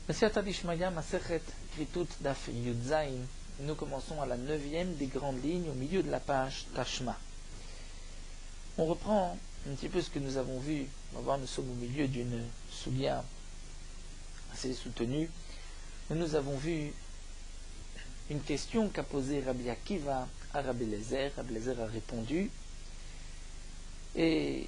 Mesiyata Dishmaya Masechet Kritut Daf Yudzaïn. Nous commençons à la 9e des grandes lignes au milieu de la page Tashma. On reprend un petit peu ce que nous avons vu. On va voir, nous sommes au milieu d'une soulia assez soutenue. Nous avons vu une question qu'a posée Rabbi Akiva à Rabbi Eliezer. Rabbi Eliezer a répondu. Et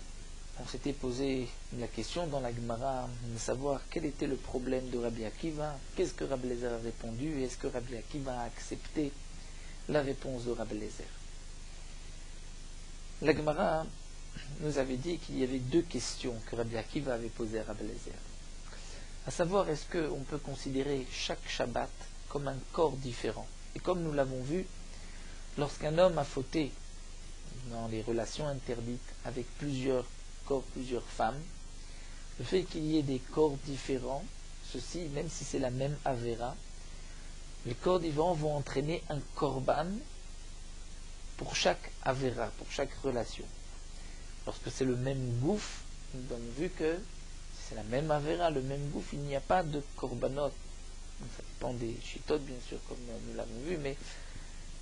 on s'était posé la question dans la Gemara de savoir quel était le problème de Rabbi Akiva, qu'est-ce que Rabbi Eliezer a répondu, et est-ce que Rabbi Akiva a accepté la réponse de Rabbi Eliezer. La Gemara nous avait dit qu'il y avait deux questions que Rabbi Akiva avait posées à Rabbi Eliezer. À savoir, est-ce qu'on peut considérer chaque Shabbat comme un corps différent. Et comme nous l'avons vu, lorsqu'un homme a fauté dans les relations interdites avec plusieurs corps, plusieurs femmes, le fait qu'il y ait des corps différents, ceci, même si c'est la même Avera, les corps différents vont entraîner un korban pour chaque Avera, pour chaque relation. Lorsque c'est le même gouffre, nous avons vu que si c'est la même Avera, le même gouffre, il n'y a pas de korbanot. Ça dépend des chitotes, bien sûr, comme nous l'avons vu, mais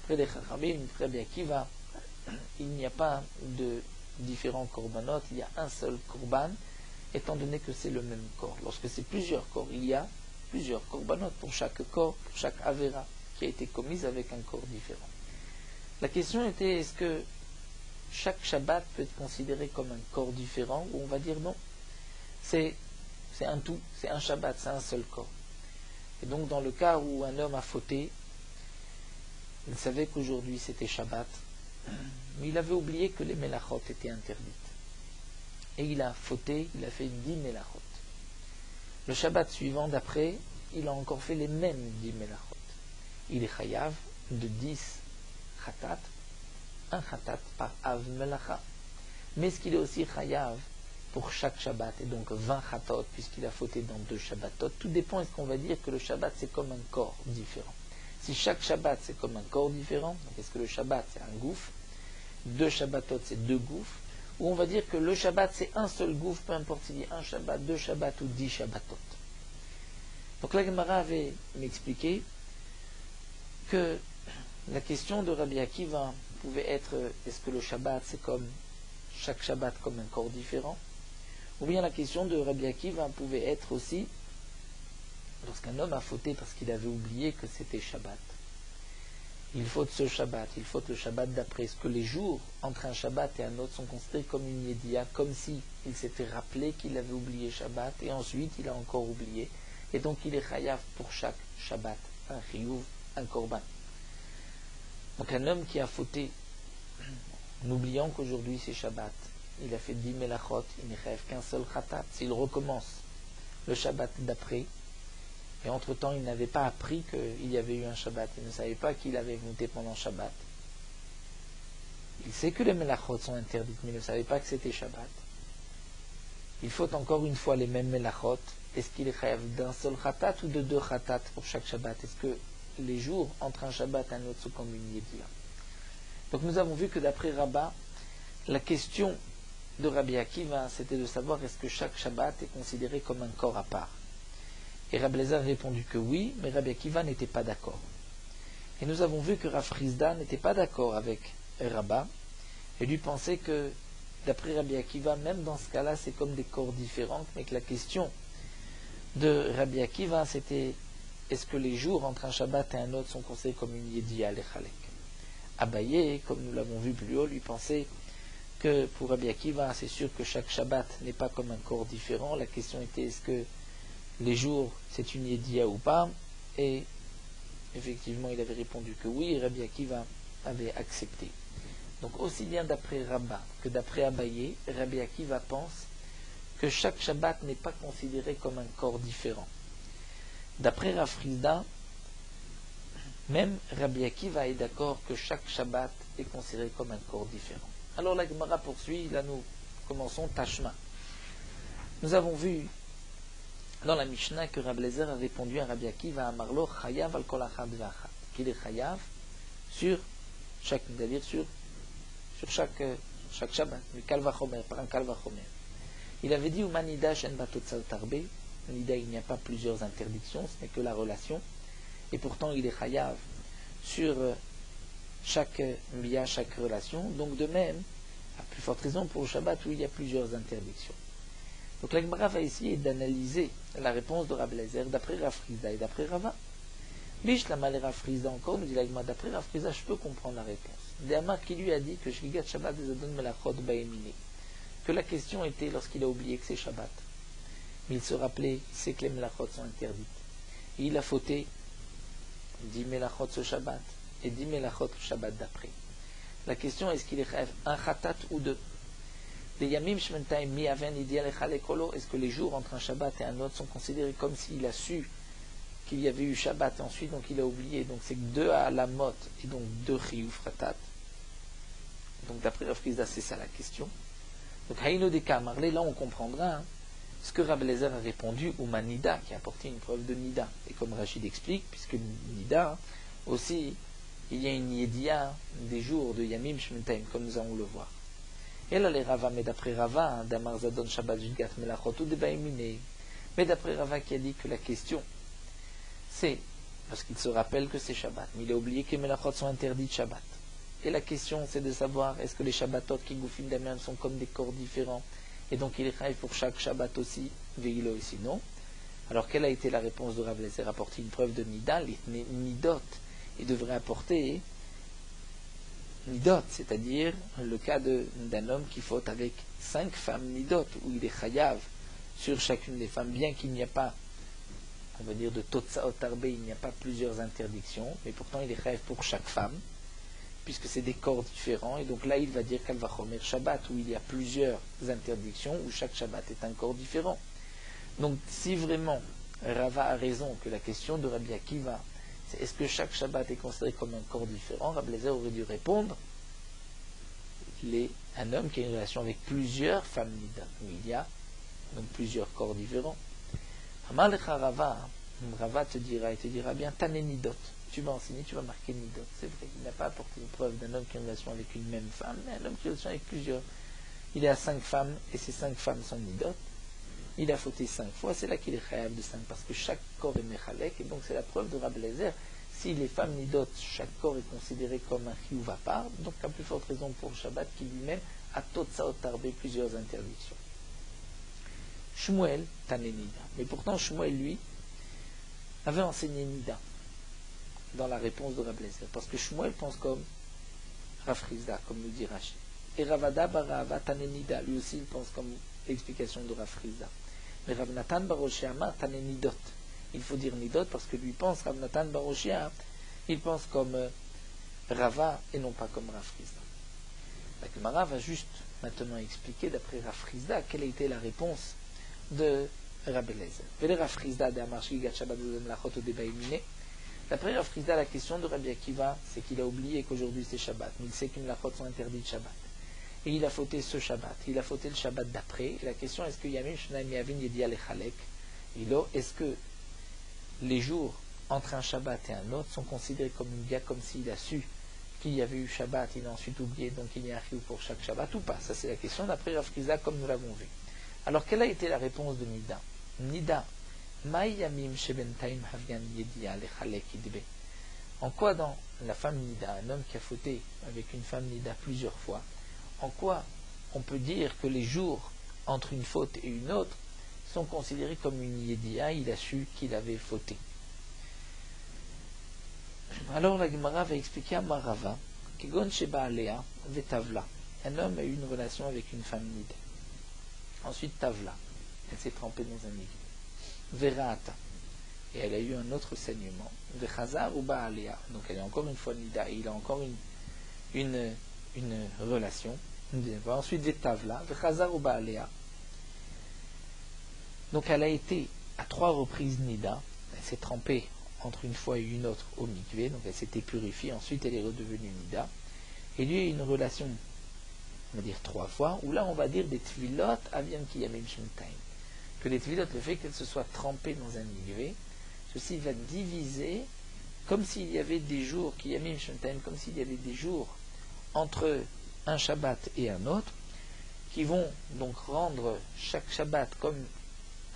près des Chachamim, près de Akiva, il n'y a pas de différents korbanot, il y a un seul korban, étant donné que c'est le même corps. Lorsque c'est plusieurs corps, il y a plusieurs korbanot pour chaque corps, pour chaque avera qui a été commise avec un corps différent. La question était, est-ce que chaque Shabbat peut être considéré comme un corps différent, ou on va dire non, c'est un tout, c'est un Shabbat, c'est un seul corps. Et donc dans le cas où un homme a fauté, il savait qu'aujourd'hui c'était Shabbat, mais il avait oublié que les melachot étaient interdites. Et il a fauté, il a fait 10 melachot. Le Shabbat suivant d'après, il a encore fait les mêmes 10 melachot. Il est chayav de 10 khatat, un khatat par av melacha. Mais est-ce qu'il est aussi chayav pour chaque Shabbat, et donc 20 khatot, puisqu'il a fauté dans 2 Shabbatot? Tout dépend, est-ce qu'on va dire que le Shabbat c'est comme un corps différent? Si chaque Shabbat c'est comme un corps différent, donc est-ce que le Shabbat c'est un gouffre, 2 Shabbatot c'est 2 gouffres, ou on va dire que le Shabbat c'est un seul gouffre, peu importe s'il y a un Shabbat, 2 Shabbats ou 10 Shabbatot. Donc la Gemara avait expliqué que la question de Rabbi Akiva pouvait être, est-ce que le Shabbat c'est comme chaque Shabbat comme un corps différent, ou bien la question de Rabbi Akiva pouvait être aussi lorsqu'un homme a fauté parce qu'il avait oublié que c'était Shabbat. Il faute ce Shabbat, il faute le Shabbat d'après. Est-ce que les jours entre un Shabbat et un autre sont considérés comme une yédia, comme si il s'était rappelé qu'il avait oublié Shabbat et ensuite il a encore oublié, et donc il est chayav pour chaque Shabbat, un chiyuv, un korban. Donc un homme qui a fauté en oubliant qu'aujourd'hui c'est Shabbat, il a fait 10 melachot, il n'est chayav qu'un seul khatat. S'il recommence le Shabbat d'après, et entre-temps, il n'avait pas appris qu'il y avait eu un Shabbat. Il ne savait pas qu'il avait voté pendant Shabbat. Il sait que les melachot sont interdites, mais il ne savait pas que c'était Shabbat. Il faut encore une fois les mêmes melachot. Est-ce qu'il est chayav d'un seul khatat ou de 2 khatat pour chaque Shabbat? Est-ce que les jours entre un Shabbat et un autre sont comme une yédia? Donc nous avons vu que d'après Rabbah, la question de Rabbi Akiva, c'était de savoir est-ce que chaque Shabbat est considéré comme un corps à part. Et Rabbi Eliezer a répondu que oui, mais Rabbi Akiva n'était pas d'accord. Et nous avons vu que Rav Chizda n'était pas d'accord avec Rabbah, et lui pensait que, d'après Rabbi Akiva, même dans ce cas-là, c'est comme des corps différents, mais que la question de Rabbi Akiva, c'était est-ce que les jours entre un Shabbat et un autre sont considérés comme une yédia lechalek? Abaye, comme nous l'avons vu plus haut, lui pensait que pour Rabbi Akiva, c'est sûr que chaque Shabbat n'est pas comme un corps différent. La question était est-ce que les jours, c'est une yédia ou pas? Et effectivement, il avait répondu que oui, et Rabbi Akiva avait accepté. Donc, aussi bien d'après Rabbah que d'après Abaye, Rabbi Akiva pense que chaque Shabbat n'est pas considéré comme un corps différent. D'après Rav Chizda, même Rabbi Akiva est d'accord que chaque Shabbat est considéré comme un corps différent. Alors la Gemara poursuit, là nous commençons Tashma. Nous avons vu dans la Mishnah que Rabbi Eliezer a répondu à Rabbi Akiva Amarlo chayav al kol achad ve'achat, qu'il est chayav sur chaque, c'est-à-dire sur chaque Shabbat, mais kal vachomer, par un kal vachomer. Il avait dit Umanidash en batot saltarbe, Nida, il n'y a pas plusieurs interdictions, ce n'est que la relation. Et pourtant, il est chayav sur chaque miya, chaque relation. Donc de même, à plus forte raison pour le Shabbat où il y a plusieurs interdictions. Donc la Gemara va essayer d'analyser la réponse de Rabbi Eliezer d'après Rav Chizda et d'après Rava. Bishlama le Rav Chizda encore, nous dit la Gemara, d'après Rav Chizda, je peux comprendre la réponse. Déhamar qui lui a dit que Shligat Shabbat des Adon Melachot Baemine, que la question était lorsqu'il a oublié que c'est Shabbat. Mais il se rappelait, il sait que les Melachot sont interdites. Et il a fauté 10 Melachot ce Shabbat et 10 Melachot le Shabbat d'après. La question est-ce qu'il est un Khatat ou deux? Est-ce que les jours entre un Shabbat et un autre sont considérés comme s'il a su qu'il y avait eu Shabbat et ensuite donc il a oublié, donc c'est deux à la mot et donc deux chiyuv ratat. Donc d'après Rav Chizda, c'est ça la question. Donc Haïno de Kamarle, là on comprendra ce que Rabbi Eliezer a répondu ou Nida qui a apporté une preuve de Nida. Et comme Rachid explique, puisque Nida aussi, il y a une Yedia des jours de Yamim Shmentaim, comme nous allons le voir. Et là, les Rava, mais d'après Rava, Damar Zadon Shabbat Jidgat Melachot ou Debaimine, mais d'après Rava qui a dit que la question, c'est, parce qu'il se rappelle que c'est Shabbat, mais il a oublié que les Melachot sont interdits de Shabbat. Et la question, c'est de savoir, est-ce que les Shabbatot qui Goufim Damian sont comme des corps différents, et donc il est chayav pour chaque Shabbat aussi, Veilo aussi non. Alors, quelle a été la réponse de Rav Eliezer? Apporter une preuve de Nida, les Nidot, il devrait apporter Nidot, c'est-à-dire le cas d'un homme qui faute avec 5 femmes Nidot, où il est chayav sur chacune des femmes, bien qu'il n'y a pas, on va dire de Totsaot Arbe, il n'y a pas plusieurs interdictions, mais pourtant il est chayav pour chaque femme, puisque c'est des corps différents, et donc là il va dire qu'elle va chomer Shabbat, où il y a plusieurs interdictions, où chaque Shabbat est un corps différent. Donc si vraiment Rava a raison que la question de Rabbi Akiva, est-ce que chaque Shabbat est considéré comme un corps différent, Rabbi Eliezer aurait dû répondre un homme qui a une relation avec plusieurs femmes Nida, où il y a donc plusieurs corps différents. Rava te dira bien Tane Nidot, tu vas enseigner, tu vas marquer Nidot. C'est vrai, il n'a pas apporté une preuve d'un homme qui a une relation avec une même femme, mais un homme qui a une relation avec plusieurs. Il a 5 femmes et ces 5 femmes sont Nidot. Il a fauté 5 fois, c'est là qu'il est chayav de 5, parce que chaque corps est mechalek, et donc c'est la preuve de Rabbi Eliezer. Si les femmes nidot, chaque corps est considéré comme un chiyuv à part, donc la plus forte raison pour le Shabbat qui lui-même a totsaot tarbé plusieurs interdictions. Shmuel tané Nida. Mais pourtant Shmuel, lui, avait enseigné Nida dans la réponse de Rabbi Eliezer, parce que Shmuel pense comme Rav Chizda, comme nous dit Rashi. Et Ravada Barava tané Nida, lui aussi il pense comme l'explication de Rav Chizda. Mais Rav Natan Baroshia Amar tané Nidot. Il faut dire Nidot parce que lui pense, Rav Natan Baroshia, il pense comme Rava et non pas comme Rav Chizda. La Gemara va juste maintenant expliquer d'après Rav Chizda quelle a été la réponse de Rabbi Eliezer. D'après Rav Chizda, la question de Rabbi Akiva, c'est qu'il a oublié qu'aujourd'hui c'est Shabbat, mais il sait qu'une lachot sont interdites de Shabbat. Et il a fauté ce Shabbat, il a fauté le Shabbat d'après. Et la question, est-ce que Yamim Shnaim Yavin Yedia Lechalek? Est-ce que les jours entre un Shabbat et un autre sont considérés comme une dia, comme s'il a su qu'il y avait eu Shabbat, il a ensuite oublié, donc il y a un chiyuv pour chaque Shabbat ou pas? Ça c'est la question d'après Rav Chizda, comme nous l'avons vu. Alors quelle a été la réponse de Nida? Nida, Maï Yamim Shebentaim Havian Yedia Lechalek Idbe. En quoi dans la femme Nida, un homme qui a fauté avec une femme Nida plusieurs fois, en quoi on peut dire que les jours entre une faute et une autre sont considérés comme une Yedia, il a su qu'il avait fauté. Alors la Gemara va expliquer à Marava Kegon Sheba Alea Vetavla. Un homme a eu une relation avec une femme Nida. Ensuite Tavla, elle s'est trempée dans un milieu. Verata, et elle a eu un autre saignement. Vechazar ou Baalea, donc elle est encore une fois Nida, et il a encore une relation. Ensuite Vetavla, Vechazar ou Baalea. Donc elle a été à 3 reprises Nida, elle s'est trempée entre une fois et une autre au mikvé, donc elle s'était purifiée, ensuite elle est redevenue Nida. Et lui a eu une relation, on va dire 3 fois, où là on va dire des tvilot avian ki yamim shmentaim. Que les tvilot, le fait qu'elle se soit trempée dans un mikvé, ceci va diviser, comme s'il y avait des jours qui yamim shmentaim, comme s'il y avait des jours entre un Shabbat et un autre, qui vont donc rendre chaque Shabbat comme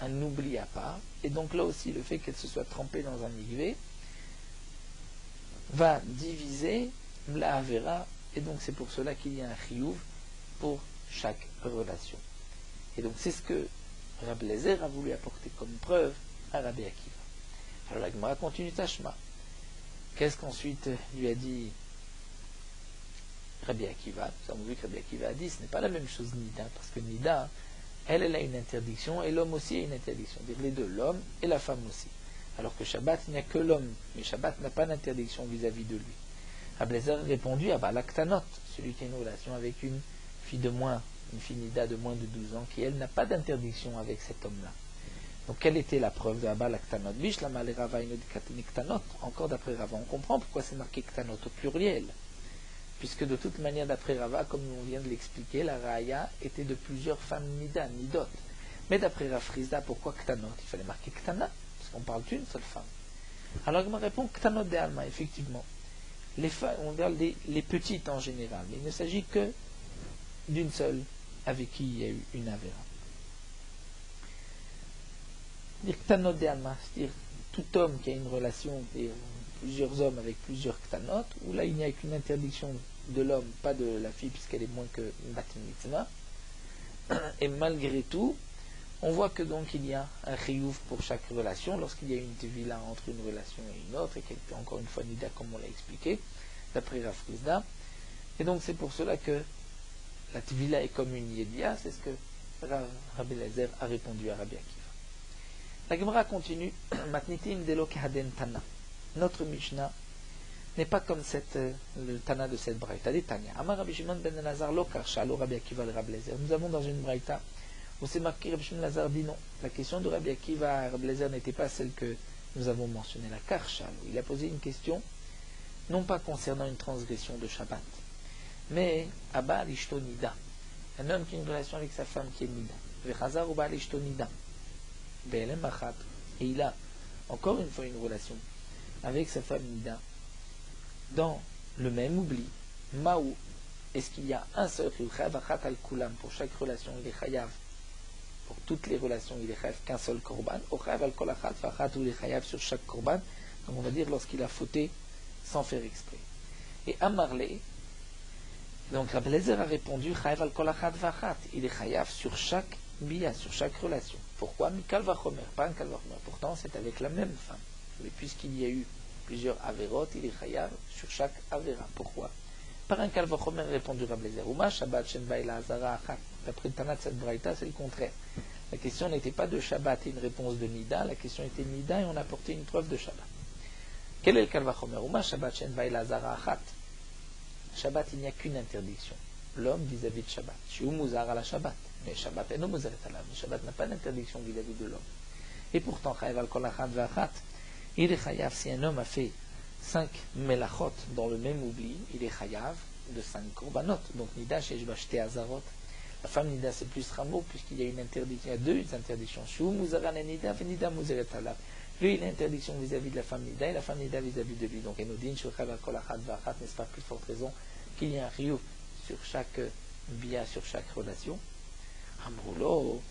un oubli à part, et donc là aussi le fait qu'elle se soit trempée dans un mikvé va diviser la avera, et donc c'est pour cela qu'il y a un chiyuv pour chaque relation. Et donc c'est ce que Rabbi Eliezer a voulu apporter comme preuve à Rabbi Akiva. Alors la Gemara continue Tashma. Qu'est-ce qu'ensuite lui a dit Rabbi Akiva? Nous avons vu que Rabbi Akiva a dit ce n'est pas la même chose Nida, parce que Nida, elle a une interdiction et l'homme aussi a une interdiction. Dire les deux, l'homme et la femme aussi. Alors que Shabbat, il n'y a que l'homme, mais Shabbat n'a pas d'interdiction vis-à-vis de lui. Rabbi Eliezer a répondu à l'Aktanot, celui qui a une relation avec une fille de moins, une fille Nida de moins de 12 ans, qui elle n'a pas d'interdiction avec cet homme-là. Donc quelle était la preuve de Abba l'Aktanot? Encore d'après Rava, on comprend pourquoi c'est marqué Ktanot au pluriel. Puisque de toute manière, d'après Rava, comme on vient de l'expliquer, la Raya était de plusieurs femmes Nida, Nidot. Mais d'après Rav Frizda, pourquoi Ktanot? Il fallait marquer Ktana, parce qu'on parle d'une seule femme. Alors il me répond Ktanot de Alma, effectivement. Les femmes, on regarde les petites en général, mais il ne s'agit que d'une seule avec qui il y a eu une avéra. Dire Ktanot de Alma, c'est-à-dire tout homme qui a une relation, plusieurs hommes avec plusieurs Ktanot, où là il n'y a qu'une interdiction de l'homme, pas de la fille, puisqu'elle est moins que une bat mitzvah. Et malgré tout, on voit que donc il y a un chiyuv pour chaque relation, lorsqu'il y a une tevila entre une relation et une autre, et qu'elle fait encore une fois nida, comme on l'a expliqué, d'après Rav Frizda. Et donc c'est pour cela que la tevila est comme une yedia, c'est ce que Rabbi Eliezer a répondu à Rabbi Akiva. La Gemara continue, Matnitim delo kehaden tana. Notre Mishnah n'est pas comme le Tana de cette braïta. Des Tanya. Amar Rabbi Shimon ben Elazar lo karsha lo Rabbi Akiva le Rabbi Eliezer. Nous avons dans une braïta où c'est marqué Rabbi Shimon ben Elazar dit non. La question de Rabbi Akiva à Rabbi Eliezer n'était pas celle que nous avons mentionnée, la karsha. Il a posé une question non pas concernant une transgression de Shabbat, mais Abba l'ishto nida. Un homme qui a une relation avec sa femme qui est nida. Vechazar ou ba l'ishto nida. Be'elem achat. Et il a encore une fois une relation avec sa femme Nida, dans le même oubli, Maou, est-ce qu'il y a un seul al-kulam pour chaque relation, il est chayav, pour toutes les relations, il est chayav qu'un seul korban, ou chayav al-kol achat v'achat, ou il est chayav sur chaque korban, comme on va dire lorsqu'il a fauté sans faire exprès. Et Amarle, donc Rabbi Eliezer a répondu, chayav al-kol achat v'achat, il est chayav sur chaque bia, sur chaque relation. Pourquoi? Mikal vachomer, pas un kal vachomer, pourtant c'est avec la même femme. Mais puisqu'il y a eu plusieurs avérotes, il est chayav sur chaque avéra. Pourquoi? Par un kalvachomer, répondit Rabbi Eliezer. Uma Shabbat shen baila azara achat. D'après le Tana de cette braïta, c'est le contraire. La question n'était pas de Shabbat et une réponse de Nida, la question était Nida et on apportait une preuve de Shabbat. Quel est le kalvachomer? Uma Shabbat shen baila azara achat. Shabbat, il n'y a qu'une interdiction. L'homme vis-à-vis de Shabbat. Shiu muzar à la Shabbat. Mais Shabbat est no muzar et alav. Shabbat n'a pas d'interdiction vis-à-vis de l'homme. Et pourtant, chayav al kol achat v'achat. Il est chayav, si un homme a fait 5 melachot dans le même oubli, il est chayav de 5 korbanot. Donc Nida, shesh bashte azarot. La femme Nida, c'est plus rameau, puisqu'il y a une interdiction, il y a deux interdictions. Shu muzaran et Nida, Nida muzeret alav. Lui, il a une interdiction vis-à-vis de la femme Nida, et la femme Nida vis-à-vis de lui. Donc Enodin, Shochav, Kol Achat, Vachat, n'est-ce pas plus forte raison qu'il y a un riyou sur chaque bia, sur chaque relation. Amroulo,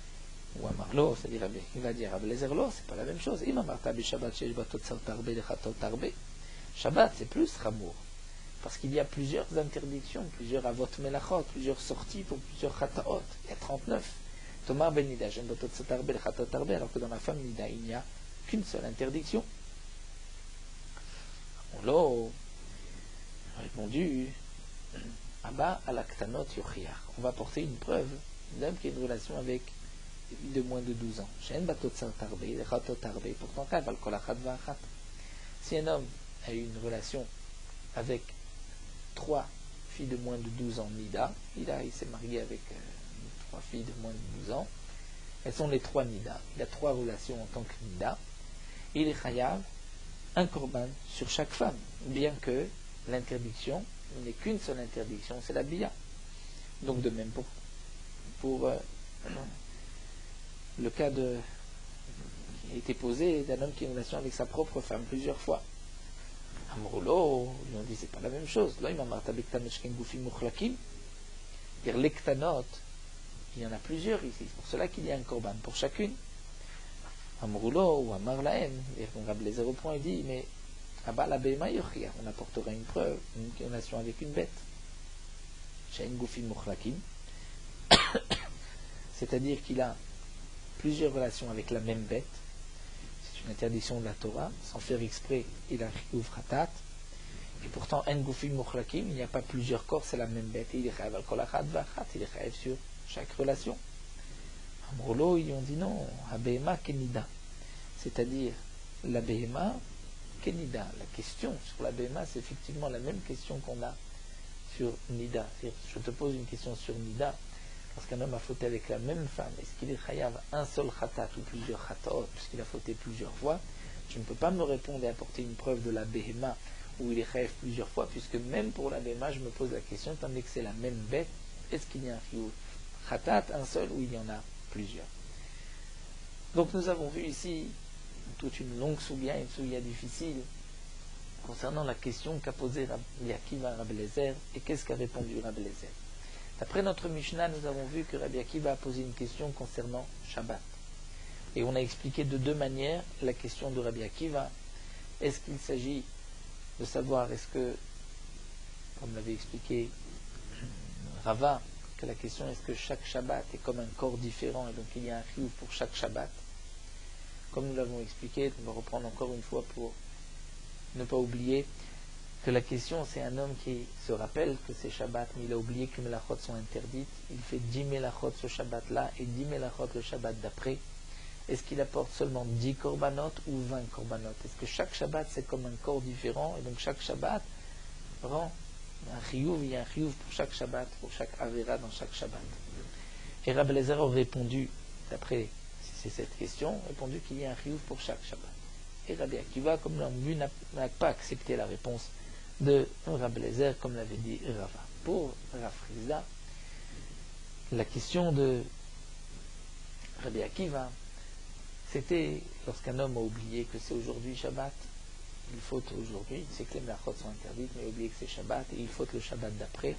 ou Amarlo, c'est-à-dire il va dire Rabbi Eliezer lo, c'est pas la même chose. Shabbat, c'est plus ramour. Parce qu'il y a plusieurs interdictions, plusieurs avot melachot, plusieurs sorties pour plusieurs chataot. Il y a 39. Tomar ben nida, j'aime batot satarbe, le chatot tarbe, alors que dans la femme nida, il n'y a qu'une seule interdiction. On l'a répondu Abba alaktanot yochiach. On va porter une preuve d'un homme qui a une relation avec de moins de 12 ans. Pourtant, si un homme a eu une relation avec 3 filles de moins de 12 ans, Nida, il s'est marié avec 3 filles de moins de 12 ans, elles sont les 3 Nida. Il a 3 relations en tant que Nida. Il est chayav un korban sur chaque femme, bien que l'interdiction n'est qu'une seule interdiction, c'est la bia. Donc de même pour le cas qui a été posé d'un homme qui a une relation avec sa propre femme plusieurs fois. Amroulo, ils ont dit c'est pas la même chose. Là, il m'a marqué l'ektanot, il y en a plusieurs ici. C'est pour cela qu'il y a un korban pour chacune. Amroulo ou Amar Lahem. Et donc Rabbi Eliezer reprend et dit, mais Abba la Behema Yochia, on apportera une preuve, une relation avec une bête. Shein Gufim Mochlakim. C'est-à-dire qu'il a plusieurs relations avec la même bête. C'est une interdiction de la Torah. Sans faire exprès, il a Chiyuv Khatat. Et pourtant, En Gufim Mochlakim, il n'y a pas plusieurs corps, c'est la même bête. Et il est Chayav al Kol Achad V'Achat, il est Chayav sur chaque relation. Amroulo, ils ont dit non, Habehema Kenida. C'est-à-dire, la Behema Kenida. La question sur la Behema, c'est effectivement la même question qu'on a sur Nida. C'est-à-dire, je te pose une question sur Nida. Lorsqu'un homme a fauté avec la même femme, est-ce qu'il est chayav un seul khatat ou plusieurs khatat, puisqu'il a fauté plusieurs fois? Je ne peux pas me répondre et apporter une preuve de la Behema où il est chayav plusieurs fois, puisque même pour la Behema, je me pose la question, étant donné que c'est la même bête, est-ce qu'il y a un chiyuv khatat, un seul, ou il y en a plusieurs? Donc nous avons vu ici toute une longue sougya, une sougya difficile, concernant la question qu'a posée Rabbi Akiva à Rabbi Eliezer, et qu'est-ce qu'a répondu Rabbi Eliezer. D'après notre Mishnah, nous avons vu que Rabbi Akiva a posé une question concernant Shabbat. Et on a expliqué de deux manières la question de Rabbi Akiva. Est-ce qu'il s'agit de savoir, est-ce que, comme l'avait expliqué Rava, que la question est-ce que chaque Shabbat est comme un corps différent et donc il y a un chiyuv pour chaque Shabbat. Comme nous l'avons expliqué, on va reprendre encore une fois pour ne pas oublier que la question, c'est un homme qui se rappelle que c'est Shabbat, mais il a oublié que les melachot sont interdites. Il fait 10 melachot ce Shabbat-là et 10 melachot le Shabbat d'après. Est-ce qu'il apporte seulement 10 korbanot ou 20 korbanot? Est-ce que chaque Shabbat, c'est comme un corps différent, et donc chaque Shabbat rend un chiyuv, il y a un chiyuv pour chaque Shabbat, pour chaque avera dans chaque Shabbat? Et Rabbi Eliezer a répondu, d'après c'est cette question, répondu qu'il y a un chiyuv pour chaque Shabbat. Et Rabbi Akiva, comme l'on vu, n'a pas accepté la réponse de Rabbi Eliezer, comme l'avait dit Rava. Pour Rav Chizda, la question de Rabbi Akiva, c'était lorsqu'un homme a oublié que c'est aujourd'hui Shabbat, il faut aujourd'hui, il sait que les melachot sont interdites, mais il a oublié que c'est Shabbat, et il faut le Shabbat d'après.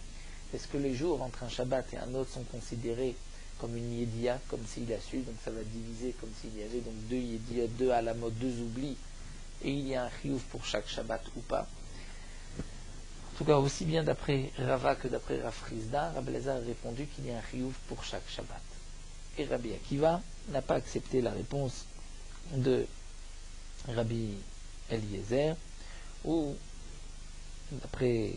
Est-ce que les jours entre un Shabbat et un autre sont considérés comme une yédia, comme s'il a su, donc ça va diviser comme s'il y avait donc deux yédia, deux à la mode, deux oublis, et il y a un chiyuv pour chaque Shabbat ou pas? En tout cas, aussi bien d'après Rava que d'après Rav Chizda, Rabbi Eliezer a répondu qu'il y a un chiyuv pour chaque Shabbat. Et Rabbi Akiva n'a pas accepté la réponse de Rabbi Eliezer, ou d'après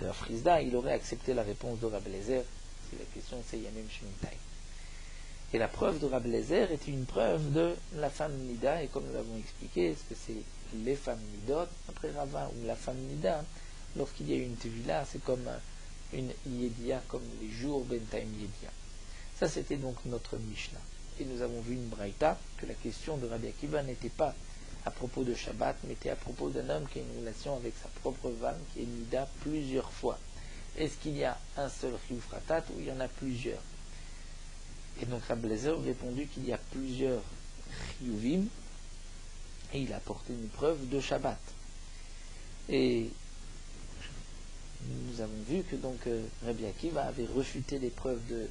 Rav Chizda, il aurait accepté la réponse de Rabbi Eliezer si la question c'est Yamim Shemitah. Et la preuve de Rabbi Eliezer est une preuve de la femme Nida, et comme nous l'avons expliqué, est-ce que c'est les femmes Nidot, après Rava, ou la femme Nida, lorsqu'il y a une Tevila, c'est comme une Yedia, comme les jours Bentaim Yedia. Ça, c'était donc notre Mishnah. Et nous avons vu une Braïta, que la question de Rabbi Akiva n'était pas à propos de Shabbat, mais était à propos d'un homme qui a une relation avec sa propre femme, qui est Nida plusieurs fois. Est-ce qu'il y a un seul chiyuv khatat ou il y en a plusieurs? Et donc Rabbi Eliezer a répondu qu'il y a plusieurs chiyuvim, et il a apporté une preuve de Shabbat. Et nous avons vu que donc Rabbi Akiva avait refuté les preuves de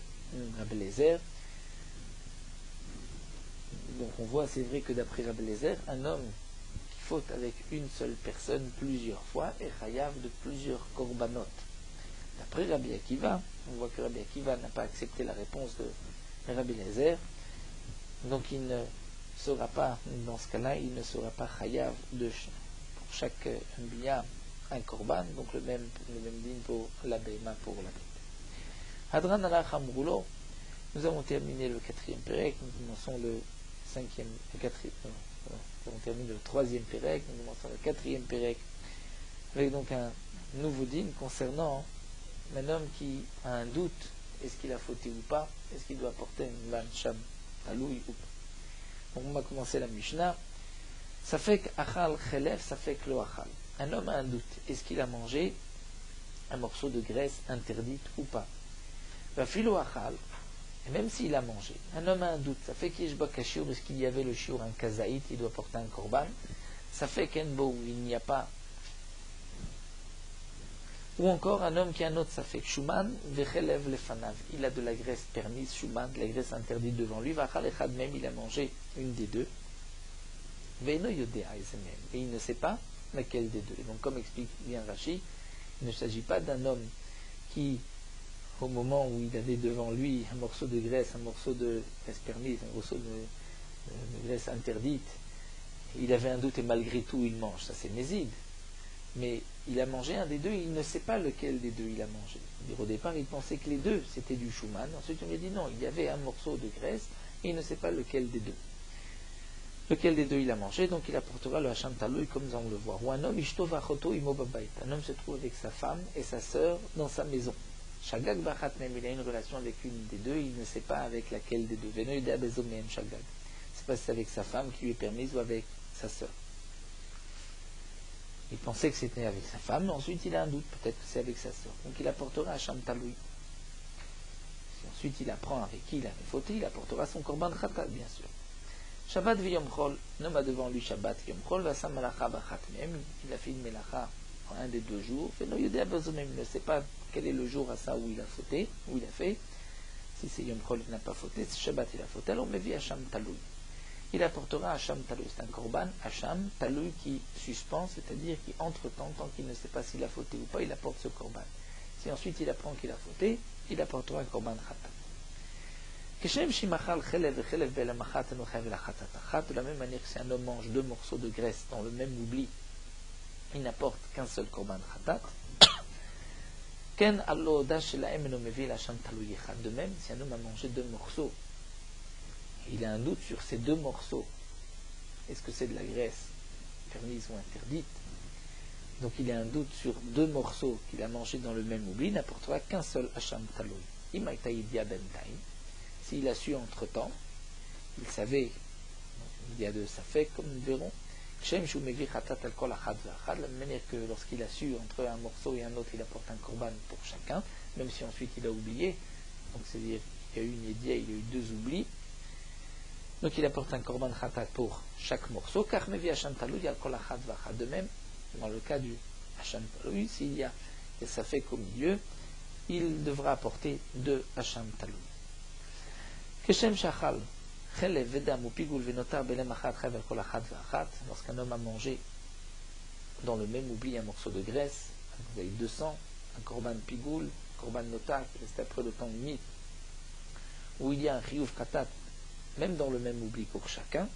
Rabbi Eliezer. Donc on voit, c'est vrai que d'après Rabbi Eliezer, un homme qui faute avec une seule personne plusieurs fois est chayav de plusieurs korbanot. D'après Rabbi Akiva, on voit que Rabbi Akiva n'a pas accepté la réponse de Rabbi Eliezer, donc il ne sera pas, dans ce cas-là, il ne sera pas chayav pour chaque biya un korban, donc le même din pour la behema pour la bête. Hadran alach amroulo, nous avons terminé le 4e pérec, nous commençons le 5e, nous avons terminé le 3e pérec, nous commençons le 4e pérec, avec donc un nouveau din concernant un homme qui a un doute, est-ce qu'il a fauté ou pas, est-ce qu'il doit porter une van sham aloui ou pas. Donc on va commencer la Mishnah. Ça fait qu'achal chelef, ça fait que lo achal. Un homme a un doute, est-ce qu'il a mangé un morceau de graisse interdite ou pas. Va filo achal, et même s'il a mangé, un homme a un doute, ça fait qu'yeshba kashur, est-ce qu'il y avait le shiur, un kazaït, il doit porter un korban. Ça fait qu'enbo, il n'y a pas Ou encore un homme qui a un autre safek, Shuman vechelev lefanav. Il a de la graisse permise, Shuman, de la graisse interdite devant lui. Vachal echad même, il a mangé une des deux. Veino yodea ezemem. Et il ne sait pas laquelle des deux. Et donc, comme explique bien Rashi, il ne s'agit pas d'un homme qui, au moment où il avait devant lui un morceau de graisse, un morceau de graisse permise, un morceau de graisse interdite, il avait un doute et malgré tout il mange. Ça, c'est méside. Mais il a mangé un des deux, il ne sait pas lequel des deux il a mangé. Au départ, il pensait que les deux, c'était du shuman. Ensuite, on lui a dit non, il y avait un morceau de graisse, et il ne sait pas lequel des deux. Lequel des deux il a mangé, donc il apportera le hacham taloui, comme nous allons le voir. Ou un homme, ishto vachoto imo babayt. Un homme se trouve avec sa femme et sa sœur dans sa maison. Shagag bachat même, il a une relation avec une des deux, il ne sait pas avec laquelle des deux. Veno yodea bezomem shagag. C'est pas si c'est avec sa femme qui lui est permise ou avec sa sœur. Il pensait que c'était avec sa femme, mais ensuite il a un doute, peut-être que c'est avec sa sœur. Donc il apportera un Hacham Taloui. Si ensuite il apprend avec qui il avait fauté, il apportera son korban khatat, bien sûr. Shabbat v'yom chol, nomme devant lui Shabbat v'yom chol, v'asam malacha b'chat mem, il a fait une melacha en un des 2 jours, v'no yodea bezomem, il ne sait pas quel est le jour à ça où il a fauté, où il a fait. Si c'est yom chol, il n'a pas fauté, si Shabbat il a fauté, alors on vit Hacham Taloui. Il apportera Hacham Taloui, c'est un korban Hacham Taloui qui suspend, c'est-à-dire qui entre-temps, tant qu'il ne sait pas s'il a fauté ou pas, il apporte ce korban. Si ensuite il apprend qu'il a fauté, il apportera un korban Khatat. De la même manière que si un homme mange 2 morceaux de graisse dans le même oubli, il n'apporte qu'un seul korban Khatat. De même, si un homme a mangé 2 morceaux, il a un doute sur ces 2 morceaux. Est-ce que c'est de la graisse permise ou interdite? Donc il a un doute sur 2 morceaux qu'il a mangés dans le même oubli, il n'apportera qu'un seul Hacham Taloui. S'il a su entre-temps, il savait, il y a de safek, comme nous verrons, de la même manière que lorsqu'il a su entre un morceau et un autre, il apporte un korban pour chacun, même si ensuite il a oublié. Donc c'est-à-dire qu'il y a eu une édia, il y a eu 2 oublis. Donc il apporte un korban khatat pour chaque morceau, car mevi hacham taloui al kol achad v'achad. De même, dans le cas du hacham taloui, s'il y a des safek au milieu, il devra apporter 2 hacham taloui. Keshem shachal chelev vedam ou pigoul venotar belem achad chav al kol achad v'achad. Lorsqu'un homme a mangé dans le même oubli un morceau de graisse, vous avez 200, un korban pigoul, korban notar qui reste après le temps limite, où il y a un chiyuv khatat, même dans le même oubli pour chacun,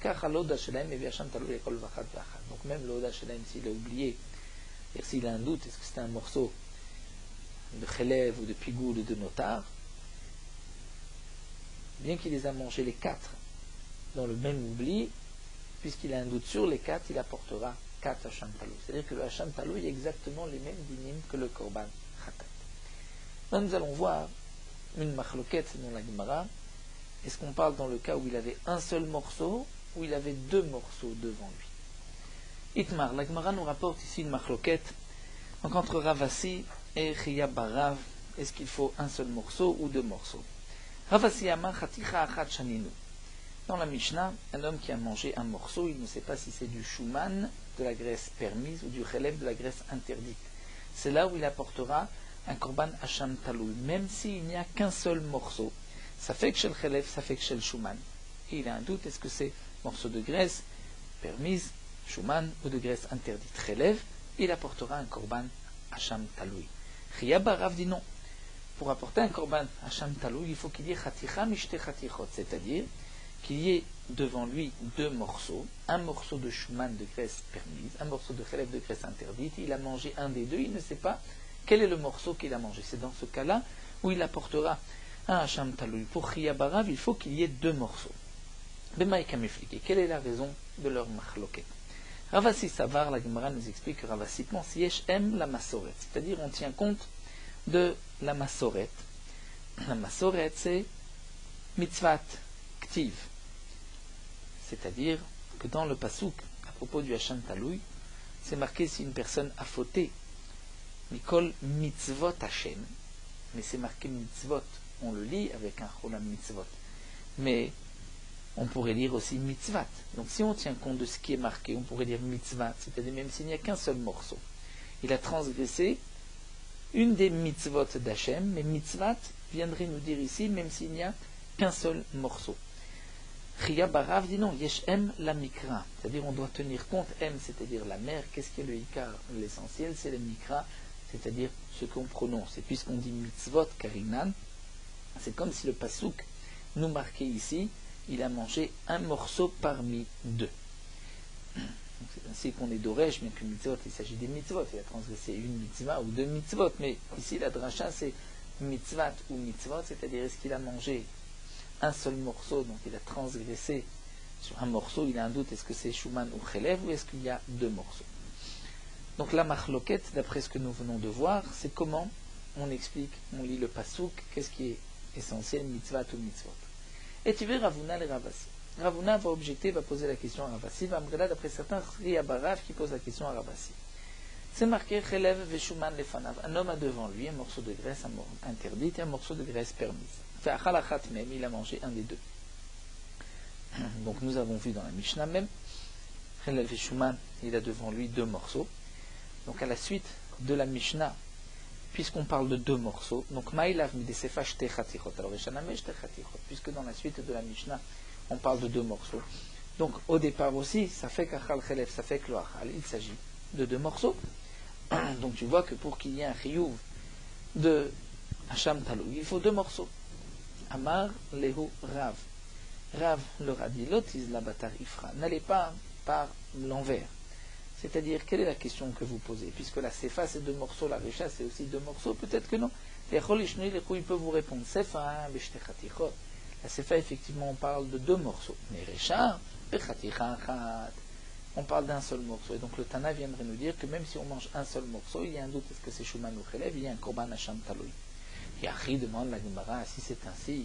car l'oda shelaim et viacham taloui ekol vachad vachad. Donc même l'oda shelaim, s'il a oublié, et s'il a un doute, est-ce que c'était un morceau de chelev ou de pigoul ou de notar, bien qu'il les a mangés les 4 dans le même oubli, puisqu'il a un doute sur les 4, il apportera 4 hacham taloui. C'est-à-dire que le hacham taloui est exactement les mêmes dinim que le korban khatat. Là nous allons voir une machloket dans la Gemara. Est-ce qu'on parle dans le cas où il avait un seul morceau ou il avait 2 morceaux devant lui? Itmar, la Gemara nous rapporte ici une machloket entre Ravasi et Chiya Barav. Est-ce qu'il faut un seul morceau ou 2 morceaux? Ravasi Amar Chaticha Achat Shaninu. Dans la Mishnah, un homme qui a mangé un morceau, il ne sait pas si c'est du shuman, de la graisse permise, ou du chelev, de la graisse interdite. C'est là où il apportera un korban hacham taloui, même s'il n'y a qu'un seul morceau. Ça fait que chez le chelev, ça fait que chez le shuman. Et il a un doute, est-ce que c'est morceau de graisse permise, shuman, ou de graisse interdite chelev? Il apportera un korban hacham taloui. Chiya Barav dit non. Pour apporter un korban hacham taloui, il faut qu'il y ait chaticha mishte chatichot, c'est-à-dire qu'il y ait devant lui 2 morceaux, un morceau de shuman de graisse permise, un morceau de chelev de graisse interdite. Il a mangé un des 2, il ne sait pas quel est le morceau qu'il a mangé. C'est dans ce cas-là où il apportera un hacham taloui. Pour Chiya Barav, il faut qu'il y ait 2 morceaux. Bemaïkam expliqué. Quelle est la raison de leur machloket? Ravasi Savar, la Gemara nous explique que Ravasi pense yesh em la masoret, c'est-à-dire on tient compte de la masoret. La masoret, c'est mitzvat ktiv, c'est-à-dire que dans le pasuk à propos du hacham taloui, c'est marqué si une personne a fauté Mikol mitzvot Hashem, mais c'est marqué mitzvot, on le lit avec un cholam mitzvot, mais on pourrait lire aussi mitzvat. Donc si on tient compte de ce qui est marqué, on pourrait dire mitzvat, c'est-à-dire même s'il n'y a qu'un seul morceau. Il a transgressé une des mitzvot d'Hachem, mais mitzvat viendrait nous dire ici, même s'il n'y a qu'un seul morceau. Ria Barav dit non, yesh em la mikra, c'est-à-dire on doit tenir compte, em c'est-à-dire la mer, qu'est-ce qui est le ikar? L'essentiel c'est le mikra, c'est-à-dire ce qu'on prononce. Et puisqu'on dit mitzvot karinan, c'est comme si le pasouk nous marquait ici, il a mangé un morceau parmi deux. C'est ainsi qu'on est d'Oresh, bien que mitzvot, il s'agit des mitzvot, il a transgressé une mitzvah ou deux mitzvot, mais ici la dracha c'est mitzvat ou mitzvot, c'est-à-dire est-ce qu'il a mangé un seul morceau, donc il a transgressé sur un morceau, il a un doute, est-ce que c'est Shuman ou Chelev ou est-ce qu'il y a deux morceaux? Donc la machloket, d'après ce que nous venons de voir, c'est comment on explique, on lit le pasouk, qu'est-ce qui est essentiel, mitzvat ou mitzvot. Et tu verras Ravuna et Ravasi. Ravuna va objecter, va poser la question à Ravasi, va me d'après certains, Ria Barav qui pose la question à Ravasi. C'est marqué Chelev veshuman lefanav. Un homme a devant lui un morceau de graisse interdite et un morceau de graisse permise. Fait achalachat même, il a mangé un des deux. Donc nous avons vu dans la Mishnah même, Chelev veshuman, il a devant lui deux morceaux. Donc à la suite de la Mishnah, puisqu'on parle de deux morceaux, donc Maïlav midesefa shte chatichot. Alors Eshaname shte chatichot, puisque dans la suite de la Mishnah, on parle de deux morceaux. Donc au départ aussi, ça fait kachal chelev, ça fait kloachal, il s'agit de deux morceaux. Donc tu vois que pour qu'il y ait un chiyuv de Hacham Talou, il faut deux morceaux. Amar lehu Rav. Rav leur a dit, lotiz la batar ifra, n'allez pas par l'envers. C'est-à-dire, quelle est la question que vous posez? Puisque la sefa c'est deux morceaux, la recha c'est aussi deux morceaux, peut-être que non. Il peut vous répondre, sefa, beshtechatichot. La sefa, effectivement, on parle de deux morceaux. Mais recha, bechatichat. On parle d'un seul morceau. Et donc le Tana viendrait nous dire que même si on mange un seul morceau, il y a un doute, est-ce que c'est Shuman ou Chelev, il y a un Korban Hacham Taloui. Et Achri demande la Gemara, si c'est ainsi,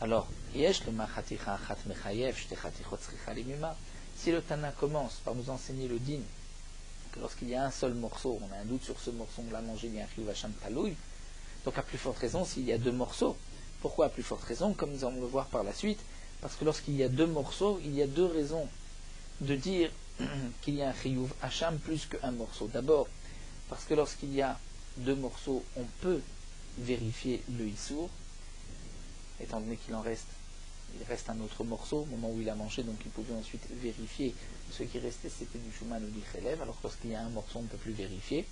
alors, Yesh le Machaticha Achat Mechayev, Shtechatichot Sricha Limima. Si le Tana commence par nous enseigner le din, que lorsqu'il y a un seul morceau, on a un doute sur ce morceau, on l'a mangé, il y a un Chiyuv Hacham Taloui, donc à plus forte raison s'il y a deux morceaux. Pourquoi à plus forte raison? Comme nous allons le voir par la suite, parce que lorsqu'il y a deux morceaux, il y a deux raisons de dire qu'il y a un chiyuv hacham plus qu'un morceau. D'abord, parce que lorsqu'il y a deux morceaux, on peut vérifier le issour, étant donné qu'il reste un autre morceau au moment où il a mangé, donc il pouvait ensuite vérifier ce qui restait, c'était du shuman ou du chelev, alors que lorsqu'il y a un morceau, on ne peut plus vérifier.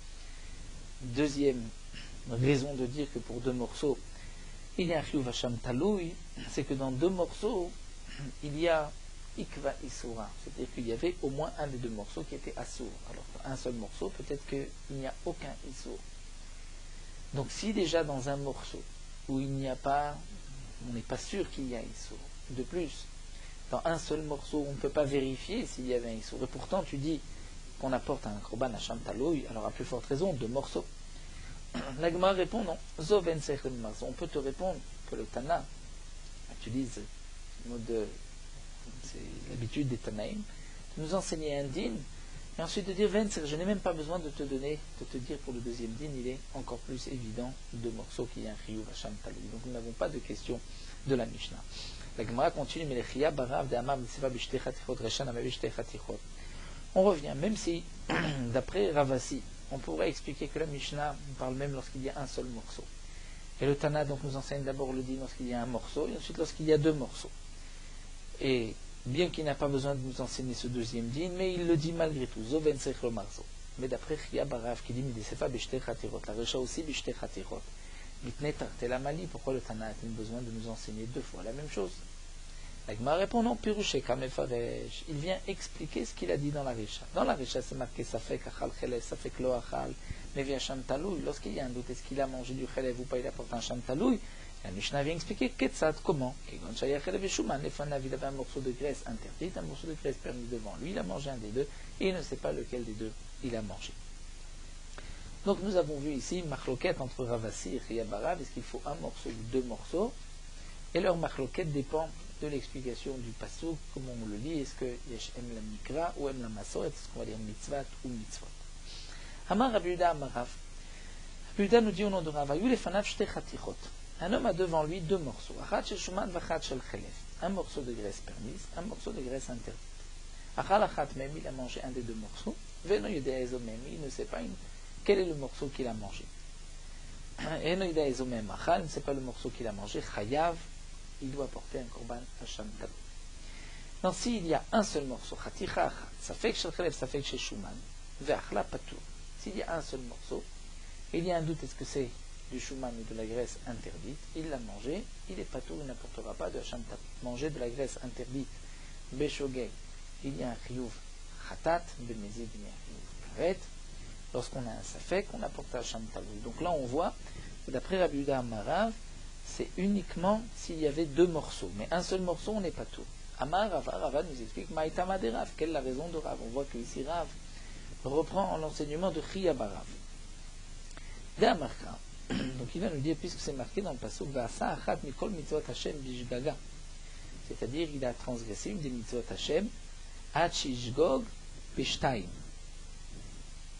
Deuxième raison de dire que pour deux morceaux, il y a un chiyuv hacham taloui, c'est que dans deux morceaux, il y a Ikva Isura, c'est-à-dire qu'il y avait au moins un des deux morceaux qui était Assour. Alors qu'un seul morceau, peut-être qu'il n'y a aucun Issour. Donc si déjà dans un morceau où il n'y a pas, on n'est pas sûr qu'il y a Issour. De plus, dans un seul morceau, on ne peut pas vérifier s'il y avait un Issour. Et pourtant tu dis qu'on apporte un Korban Hacham Taloui, alors à plus forte raison, deux morceaux. La Gemara répond non. Zoven Sechem Mars. On peut te répondre que le Tana utilise le mot de... C'est l'habitude des Tanaïm, de nous enseigner un din, et ensuite de dire, Venser, je n'ai même pas besoin de te dire pour le deuxième din, il est encore plus évident, deux morceaux qu'il y a un chiyuv hacham taloui. Donc nous n'avons pas de question de la Mishnah. La Gemara continue, mais les chiyah barav de amam mitzvah b'shtechatichot reshan amav b'shtechatichot. On revient, même si, d'après Ravasi, on pourrait expliquer que la Mishnah parle même lorsqu'il y a un seul morceau. Et le Tana donc nous enseigne d'abord le din lorsqu'il y a un morceau, et ensuite lorsqu'il y a deux morceaux. Et bien qu'il n'a pas besoin de nous enseigner ce deuxième din, mais il le dit malgré tout. Zoven sechlo marzo. Mais d'après Chia Barav qui dit Midesefa b'shtei chatirot, la Recha aussi b'shtei chatirot. Mitne tartela mali, pourquoi le Tana a-t-il besoin de nous enseigner deux fois la même chose? La Gemara répond non, Piruché Kamefaresh. Il vient expliquer ce qu'il a dit dans la Recha. Dans la Recha, c'est marqué Safek achal chelev, Safek lo achal, mais via Sham Taloui. Lorsqu'il y a un doute, est-ce qu'il a mangé du chelev ou pas, il apporte un Sham Taloui. La Mishnah vient expliquer Ketsad, comment. Il avait un morceau de graisse interdite, un morceau de graisse permis devant lui, il a mangé un des deux, et il ne sait pas lequel des deux il a mangé. Donc nous avons vu ici une machloquette entre Ravasi et Chia Barav, est-ce qu'il faut un morceau ou deux morceaux, et leur machloquette dépend de l'explication du pasuk, comment on le lit, est-ce que Yesh em la mikra ou em la maso, est-ce qu'on va dire mitzvat ou mitzvot. Amar Rabbi Yehuda Amar Rav. Rabbi Yehuda nous dit au nom de Rav, Ayu lefanav shte chatichot. Un homme a devant lui deux morceaux, achat shel shuman vachat shel chelev, un morceau de graisse permise, un morceau de graisse interdite. Achal achat même, il a mangé un des deux morceaux, veno yedea ezo même, il ne sait pas quel est le morceau qu'il a mangé. c'est pas le morceau qu'il a mangé, chayav, il doit porter un korban hacham talou. Donc s'il y a un seul morceau, chaticha, safek shel chalev, safek shel shuman, ve'achla patur. S'il y a un seul morceau, il y a un doute, est-ce que c'est du shuman ou de la graisse interdite, il l'a mangé, il est patour, il n'apportera pas de hacham talou. Manger de la graisse interdite, beshogeg, il y a un chiyuv chatat, bemezid, il y a un chiyuv karet. Lorsqu'on a un safek, on apporte un hacham talou. Donc là on voit, d'après Rabbi Yehuda Amarav, c'est uniquement s'il y avait deux morceaux. Mais un seul morceau, on n'est pas tout. Amar Rava nous explique Maïtama de Rav. Quelle est la raison de Rav? On voit que ici Rav reprend l'enseignement de Chiya Barav. De Amarka. Donc il va nous dire, puisque c'est marqué dans le passage, Vasa achat mikol mitzvot Hashem bishgaga. C'est-à-dire, il a transgressé une des mitzvot Hashem, Hachishgog bishtaim.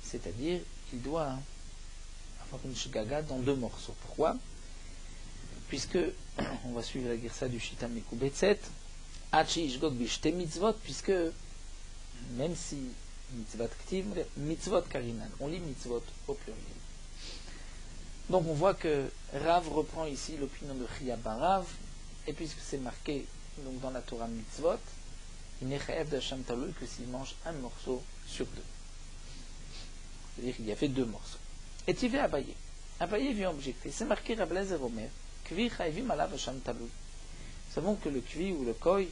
C'est-à-dire, il doit avoir une shgaga dans deux morceaux. Pourquoi? Puisque, on va suivre la girsa du Shita Mekubetset, Hachi Ishgog Bishte Mitzvot, puisque, même si Mitzvot Ktiv, Mitzvot Karinan, on lit Mitzvot au pluriel. Donc on voit que Rav reprend ici l'opinion de Chiya Barav, et puisque c'est marqué donc, dans la Torah Mitzvot, il n'est chayav d'Hacham Talou que s'il mange un morceau sur deux. C'est-à-dire qu'il y avait deux morceaux. Et Tivé Abaye. Abaye vient objecter. C'est marqué Rabbi Eliezer Omer. Kvi chayvim alav hacham talou. Nous savons que le kvi ou le koi,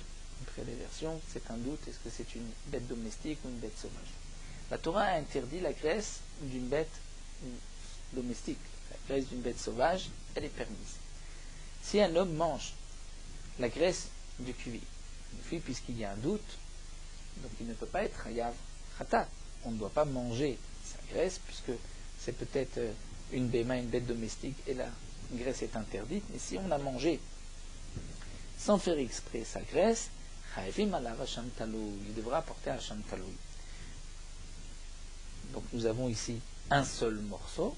après les versions, c'est un doute. Est-ce que c'est une bête domestique ou une bête sauvage? La Torah a interdit la graisse d'une bête domestique. La graisse d'une bête sauvage, elle est permise. Si un homme mange la graisse du kvi, puisqu'il y a un doute, donc il ne peut pas être chayav chata. On ne doit pas manger sa graisse, puisque c'est peut-être une béma, une bête domestique, et la graisse est interdite. Mais si on a mangé sans faire exprès sa graisse, chayvim alav hacham talou, il devra apporter hacham talou. Donc nous avons ici un seul morceau,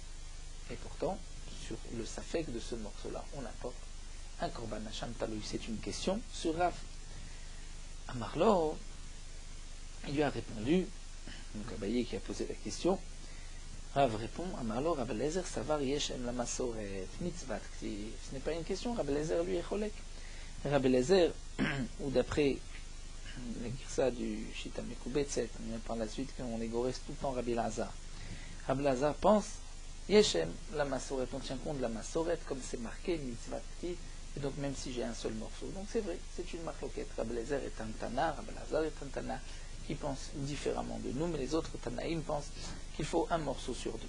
et pourtant sur le safek de ce morceau-là, on apporte un korban hacham talou. C'est une question sur Rav. Amarlo, il lui a répondu, donc Abaye qui a posé la question. Rav répond, Amarlo, Rabbi Eliezer, savar yeshem la masoret, mitzvat ktiv. Ce n'est pas une question, Rabbi Eliezer lui est cholek. Rabbi Eliezer, ou d'après la girsa du Shita Mekubetset, on vient par la suite qu'on égoresse tout le temps Rabbi Elazar. Rabbi Elazar pense, yeshem la masoret, on tient compte de la masoret, comme c'est marqué, mitzvat ktiv, et donc même si j'ai un seul morceau. Donc c'est vrai, c'est une marloquette. Rabbi Eliezer est un tana, Rabbi Elazar est un tana, qui pensent différemment de nous, mais les autres Tanaïm pensent qu'il faut un morceau sur deux.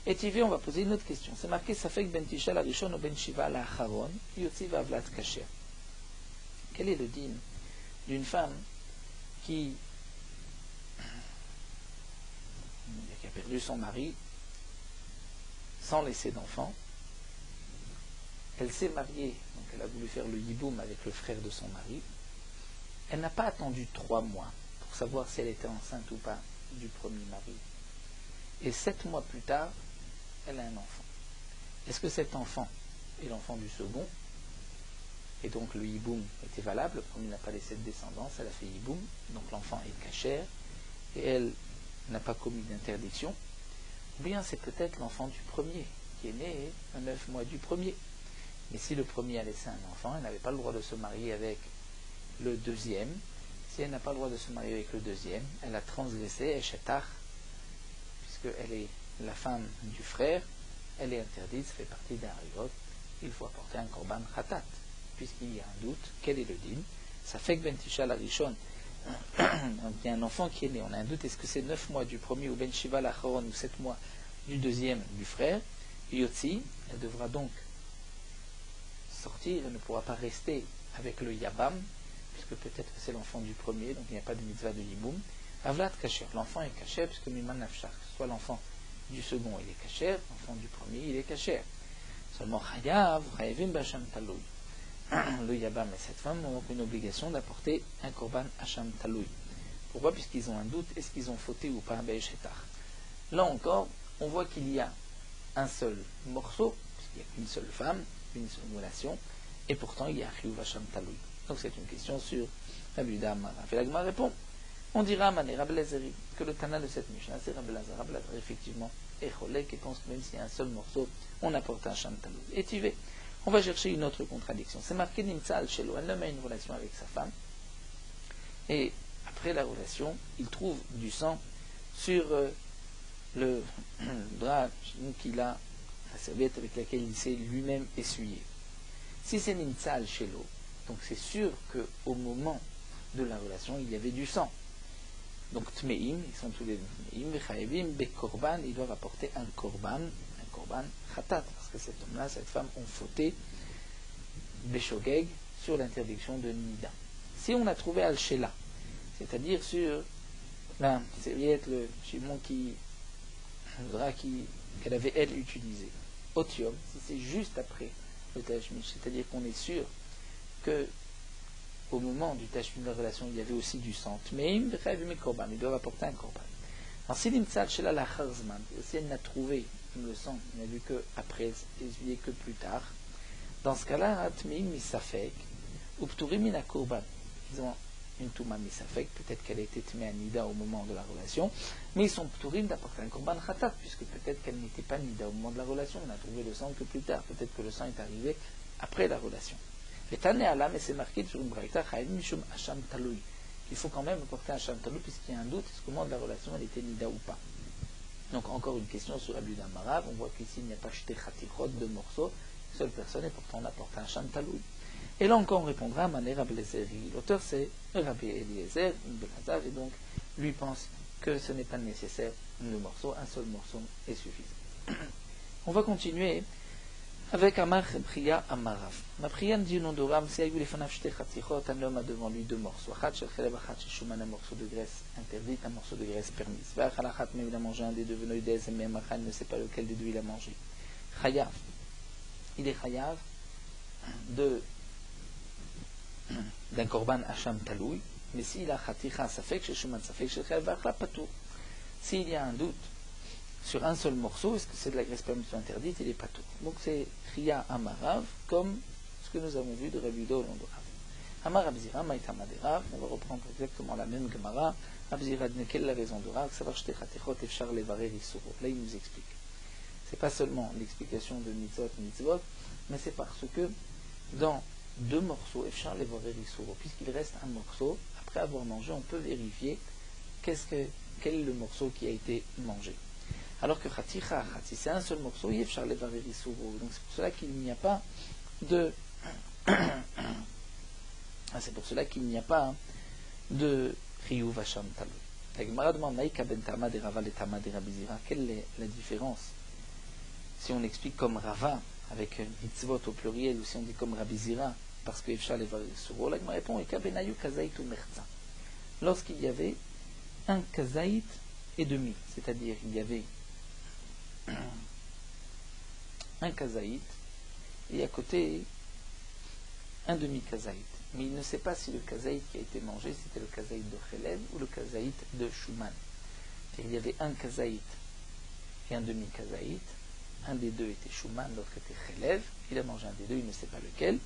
Et Tivé, on va poser une autre question. C'est marqué Safek ben Tisha la Rishon ou ben Shiva la Acharon, Yotzi va Vlat Kasher. Quel est le dîme d'une femme qui a perdu son mari sans laisser d'enfant? Elle s'est mariée, donc elle a voulu faire le yiboum avec le frère de son mari. Elle n'a pas attendu 3 mois pour savoir si elle était enceinte ou pas du premier mari. Et 7 mois plus tard, elle a un enfant. Est-ce que cet enfant est l'enfant du second? Et donc le hiboum était valable, le premier n'a pas laissé de descendance, elle a fait hiboum, donc l'enfant est cachère, et elle n'a pas commis d'interdiction. Ou bien c'est peut-être l'enfant du premier, qui est né à 9 mois du premier. Mais si le premier a laissé un enfant, elle n'avait pas le droit de se marier avec le deuxième. Si elle n'a pas le droit de se marier avec le deuxième, elle a transgressé Eshetar, puisqu'elle est la femme du frère, elle est interdite, ça fait partie d'un rigot, il faut apporter un korban khatat, puisqu'il y a un doute, quel est le din? Ça fait que ben Tisha la Rishon, il y a un enfant qui est né, on a un doute, est-ce que c'est 9 mois du premier ou ben Shiva la Charon ou 7 mois du deuxième du frère? Yotzi, elle devra donc sortir, elle ne pourra pas rester avec le Yabam, puisque peut-être que c'est l'enfant du premier, donc il n'y a pas de mitzvah de Yiboum. Avlat Kacher, l'enfant est caché, puisque Miman Nafshach, soit l'enfant du second il est caché, l'enfant du premier il est caché. Seulement Chayav, Chayavim Basham Taloui. Le Yabam et cette femme ont donc une obligation d'apporter un korban Hacham Taloui. Pourquoi? Puisqu'ils ont un doute, est-ce qu'ils ont fauté ou pas un Be'eshetar. Là encore, on voit qu'il y a un seul morceau, puisqu'il n'y a qu'une seule femme, une seule relation, et pourtant il y a Chiyuv Hacham Taloui. Donc c'est une question sur Rabbi Yehuda Amar. L'Agma répond, On dira Mané Rabelazeri que le Tana de cette Mishnah, c'est Rabelazar. Rabelazar, effectivement, est Cholek et pense que même s'il y a un seul morceau, on apporte un Sham Talou. Et tu vas, on va chercher une autre contradiction. C'est marqué Nimtza al Shelo, un homme a une relation avec sa femme, et après la relation, il trouve du sang sur le drap qu'il a, la serviette avec laquelle il s'est lui-même essuyé. Si c'est Nimtza al Shelo, donc c'est sûr qu'au moment de la relation, il y avait du sang. Donc Tmeim, ils sont tous les deux Tmeim, Vechayevim, Bekorban, ils doivent apporter un korban Khatat, parce que cet homme-là, cette femme ont fauté Beshogeg sur l'interdiction de Nida. Si on a trouvé Al-Shela, c'est-à-dire sur la serviette, le chimon qu'elle avait elle utilisé, Otium, si c'est juste après le Tashmish, c'est-à-dire qu'on est sûr que au moment du Tashmish de la relation, il y avait aussi du sang. Tmeim, Vechayevim et Korban, ils doivent apporter un korban. Alors si l'imtsal shela la charzman, si elle n'a trouvé le sang, il n'a vu que après, essuyé que plus tard, dans ce cas-là, atmim misafek, ou pturim mina korban. Ils ont une touma misafek, peut-être qu'elle a été tmé à nida au moment de la relation, mais ils sont pturim d'apporter un korban khatat, puisque peut-être qu'elle n'était pas nida au moment de la relation, on n'a trouvé le sang que plus tard, peut-être que le sang est arrivé après la relation. Les tane alam, et c'est marqué sur une braïta, chaim mishum hasham taloui. Il faut quand même apporter un Sham Talou puisqu'il y a un doute, est-ce qu'au moment de la relation elle était nida ou pas. Donc encore une question sur Abud Amarav, on voit qu'ici il n'y a pas jeté Khatikrot, deux morceaux, une seule personne et pourtant on apporte un Sham Talou. Et là encore on répondra à Mané Rabelazeri. L'auteur c'est Rabbi Eliezer, Belazar, et donc lui pense que ce n'est pas nécessaire deux morceaux, un seul morceau est suffisant. On va continuer avec Amar Priya Amarav. Ma Priya dit au nom de Rav, si Aïou les Fanav Shte Khatichot, un homme a devant lui deux morceaux. Achat Shel Cheleb, Achat Shel Shuman, un morceau de graisse interdite, un morceau de graisse permise. Vach Alachat, mais il a mangé un des deux venoïdes, mais Machan ne sait pas lequel des deux il a mangé. Chayav. Il est Chayav d'un korban Hacham Taloui, mais s'il a Khaticha Safek, Shel Shuman Safek, Shel Cheleb, Vach Patou. S'il y a un doute sur un seul morceau, est-ce que c'est de la graisse permise ou interdite, il est pas tout. Donc c'est Kriya Amarav, comme ce que nous avons vu de Rabbi Udo au nom de Rav. Amar Abzira, Maïta Maderav, on va reprendre exactement la même Gemara. Abzira, quelle est la raison de Rav? Savoir Shte Chatechot, Efshar Levarer Isuro. Là, il nous explique. C'est pas seulement l'explication de mitzvot, mais c'est parce que dans deux morceaux, Efshar Levarer Isuro, puisqu'il reste un morceau, après avoir mangé, on peut vérifier quel est le morceau qui a été mangé. Alors que Khaticha, c'est un seul morceau, Yefshar Levarer Isuro. Donc c'est pour cela qu'il n'y a pas de Chiyuv Hasham Talou. La Gemara demande Maïka ben Tama de Rava le Tama de Rabbi Zira. Quelle est la différence si on explique comme Rava avec mitzvot au pluriel ou si on dit comme Rabbi Zira parce que Yefshar Levarer Isuro? La Gemara répond Eka ben Ayu Kazait ou Merza. Lorsqu'il y avait un Kazait et demi, c'est-à-dire il y avait un kazaït et à côté un demi-kazaït. Mais il ne sait pas si le kazaït qui a été mangé c'était le kazaït de Chelev ou le kazaït de Shuman. Il y avait un kazaït et un demi-kazaït. Un des deux était Shuman, l'autre était Chelev. Il a mangé un des deux, il ne sait pas lequel.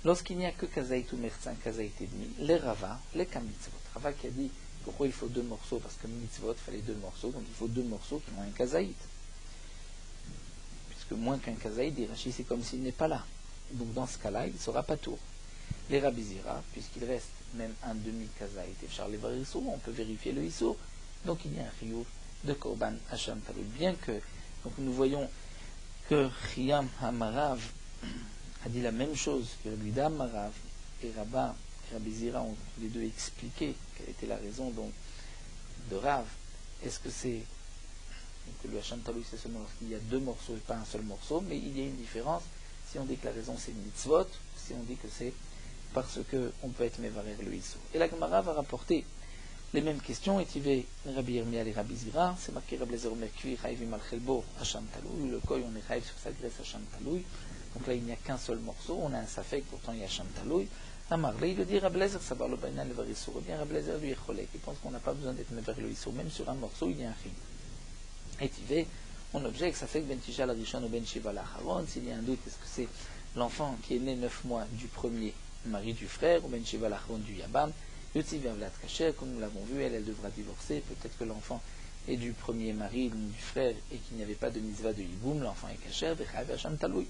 Lorsqu'il n'y a que kazaït ou merza, un kazaït et demi, les Rava, les kamitzvot. Rava qui a dit pourquoi il faut deux morceaux? Parce que mitzvot, il fallait deux morceaux, donc il faut deux morceaux qui ont un kazaït. Puisque moins qu'un kazaït, dit Rashi, c'est comme s'il n'est pas là. Donc dans ce cas-là, il ne sera pas tour. Les Rabbi Zira, puisqu'il reste même un demi-kazaït et Charles Levarer Issour, on peut vérifier le Issour. Donc il y a un chiyuv de Korban Hacham Talou. Bien que, donc nous voyons que Chiyam Hamarav a dit la même chose que Rabbi Amarav et Rabbi Zira ont tous les deux expliqué quelle était la raison donc, de Rav. Est-ce que c'est que le Hacham Talou c'est seulement lorsqu'il y a deux morceaux et pas un seul morceau, mais il y a une différence si on dit que la raison c'est mitzvot, si on dit que c'est parce qu'on peut être mévarer le Issou. Et la Gemara va rapporter les mêmes questions, et Tivé, Rabbi Yirmiyah et Rabbi Zira, c'est marqué Rabbi Lezer Merkui, Chaïvim al-Chelbo, Hacham Talou, le koy on est Chaïv sur sa graisse Hacham Talou, donc là il n'y a qu'un seul morceau, on a un safek, pourtant il y a Hacham Talou. Amar, là il le dit Rabbi Lezer, Sabar le Bainan le Varissour, et bien Rabbi Lezer lui est cholek, il pense qu'on n'a pas besoin d'être mévarer le Issou, même sur un morceau il y a un chim. Et Tivé, on objecte, Safek ben Tijal Arishon ou ben Shiva l'Acharon, s'il y a un doute, est-ce que c'est l'enfant qui est né 9 mois du premier mari du frère, ou ben Shiva l'Acharon du Yabam, Yotzi Vavlat Kacher, comme nous l'avons vu, elle devra divorcer. Peut-être que l'enfant est du premier mari, du frère, et qu'il n'y avait pas de mitzvah de Yiboum, l'enfant est Kacher, Vechav Hasham Taloui.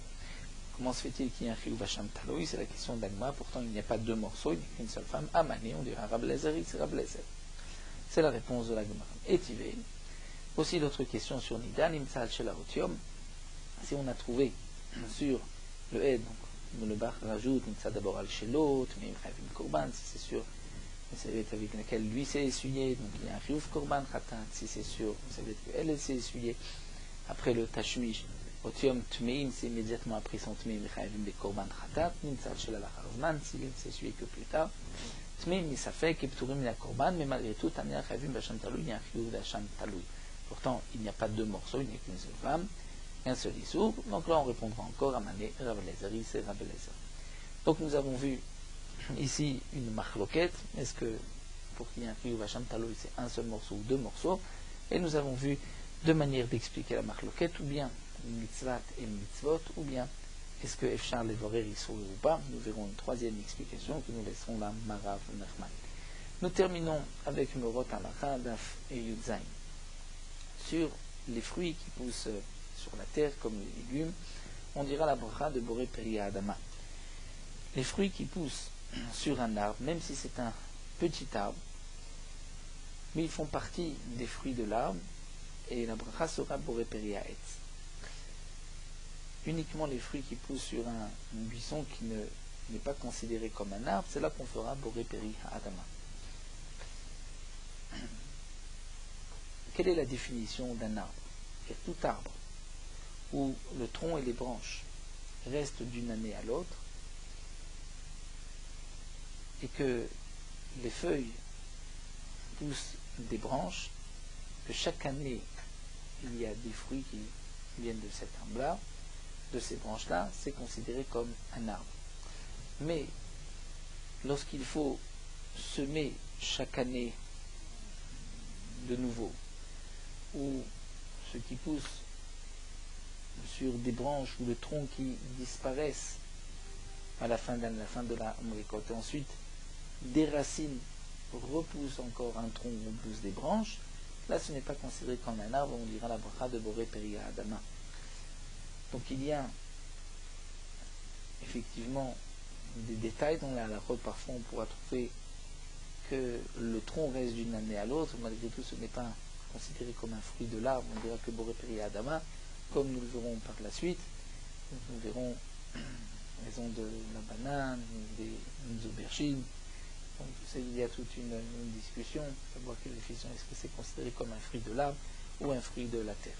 Comment se fait-il qu'il y ait un Chiyuv Hasham Taloui? C'est la question d'Agma. Pourtant, il n'y a pas deux morceaux, il n'y a qu'une seule femme. Amani, on dira Rab Elazar, c'est Rab Elazar. C'est la réponse de l'Agma. Et Tivé. Aussi d'autres questions sur Nidan, Imtsal Shelarotium. Si on a trouvé sur le Ed, donc le Bach rajoute Imtsal d'abord al Shelot, mais Imchavim Korban, si c'est sûr, vous savez avec laquelle lui s'est essuyé, donc il y a un Chiyuv Korban Khatat, si c'est sûr, vous savez qu'elle s'est essuyée. Après le Tashmish, Otium Tmeim, c'est immédiatement après son Tmeim, Imchavim de Korban Khatat, Imtsal Shelalacharman, s'il ne s'est essuyé que plus tard. Tmeim, il s'affait Kepturim la Korban, mais malgré tout, Tania Chavim Basham Taloui, il y a un Chiyuv Basham Taloui. Pourtant, il n'y a pas deux morceaux, il n'y a qu'une seule femme, un seul issour. Donc là, on répondra encore à Mané, Rav Elazar, c'est Rav Elazar. Donc nous avons vu ici une marloquette. Est-ce que pour qu'il y ait un Chiyuv Hasham Taloui, c'est un seul morceau ou deux morceaux? Et nous avons vu deux manières d'expliquer la marloquette, ou bien mitzvat et mitzvot, ou bien est-ce que Efchar Levorer issour ou pas? Nous verrons une troisième explication que nous laisserons la Marav Nachman. Nous terminons avec Morot Alacha, Daf et Yudzaïn. Sur les fruits qui poussent sur la terre, comme les légumes, on dira la bracha de Boré Peria Adama. Les fruits qui poussent sur un arbre, même si c'est un petit arbre, mais ils font partie des fruits de l'arbre, et la bracha sera Boré Peria Etz. Uniquement les fruits qui poussent sur un buisson qui n'est pas considéré comme un arbre, c'est là qu'on fera Boré Peria Adama. Quelle est la définition d'un arbre? Et tout arbre où le tronc et les branches restent d'une année à l'autre et que les feuilles poussent des branches, que chaque année il y a des fruits qui viennent de cet arbre-là, de ces branches-là, c'est considéré comme un arbre. Mais lorsqu'il faut semer chaque année de nouveau, ou ce qui pousse sur des branches ou le tronc qui disparaissent à la fin de la récolte, et ensuite des racines repoussent encore un tronc ou poussent des branches, là ce n'est pas considéré comme un arbre, on dira la bracha de Boré Peria Adama. Donc il y a effectivement des détails dans la halachot. Parfois on pourra trouver que le tronc reste d'une année à l'autre, malgré tout ce n'est pas considéré comme un fruit de l'arbre, on dira que Boré Peria Adama, comme nous le verrons par la suite. Nous verrons raison de la banane, des aubergines. Donc il y a toute une discussion, savoir quelle définition est-ce que c'est considéré comme un fruit de l'arbre ou un fruit de la terre.